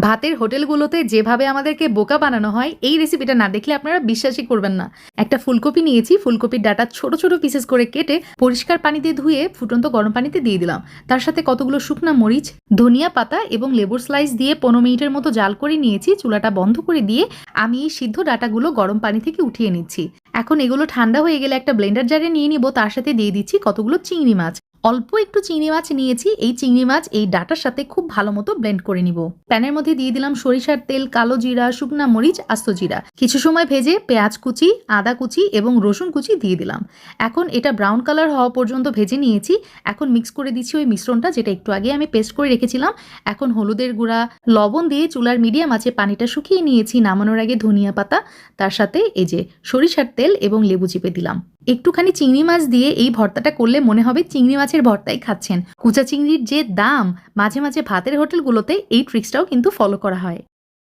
ভাতের হোটেলগুলোতে যেভাবে আমাদেরকে বোকা বানানো হয়, এই রেসিপিটা না দেখলে আপনারা বিশ্বাসই করবেন না। একটা ফুলকপি নিয়েছি, ফুলকপির ডাঁটা ছোট ছোট পিসেস করে কেটে পরিষ্কার পানি দিয়ে ধুয়ে ফুটন্ত গরম পানিতে দিয়ে দিলাম। তার সাথে কতগুলো শুকনা মরিচ, ধনিয়া পাতা এবং লেবুর স্লাইস দিয়ে 15 মিনিটের মতো জাল করে নিয়েছি। চুলাটা বন্ধ করে দিয়ে আমি এই সিদ্ধ ডাঁটাগুলো গরম পানি থেকে উঠিয়ে নিচ্ছি। এখন এগুলো ঠান্ডা হয়ে গেলে একটা ব্লেন্ডার জারে নিয়ে নিব। তার সাথে দিয়ে দিচ্ছি কতগুলো চিংড়ি মাছ। অল্প একটু চিংড়ি মাছ নিয়েছি। এই চিংড়ি মাছ এই ডাটার সাথে খুব ভালো মতো ব্লেন্ড করে নিব। প্যানের মধ্যে দিয়ে দিলাম সরিষার তেল, কালো জিরা, শুকনা মরিচ, আস্ত জিরা। কিছু সময় ভেজে পেঁয়াজ কুচি, আদা কুচি এবং রসুন কুচি দিয়ে দিলাম। এখন এটা ব্রাউন কালার হওয়া পর্যন্ত ভেজে নিয়েছি। এখন মিক্স করে দিচ্ছি ওই মিশ্রণটা, যেটা একটু আগে আমি পেস্ট করে রেখেছিলাম। এখন হলুদের গুঁড়া, লবণ দিয়ে চুলার মিডিয়াম আঁচে পানিটা শুকিয়ে নিয়েছি। নামানোর আগে ধনিয়া পাতা, তার সাথে এই যে সরিষার তেল এবং লেবু চিপে দিলাম। একটুখানি চিংড়ি মাছ দিয়ে এই ভর্তাটা করলে মনে হবে চিংড়ি মাছের ভর্তাই খাচ্ছেন। কুচা চিংড়ির যে দাম, মাঝে মাঝে ভাতের হোটেলগুলোতে এই ট্রিক্সটাও কিন্তু ফলো করা হয়।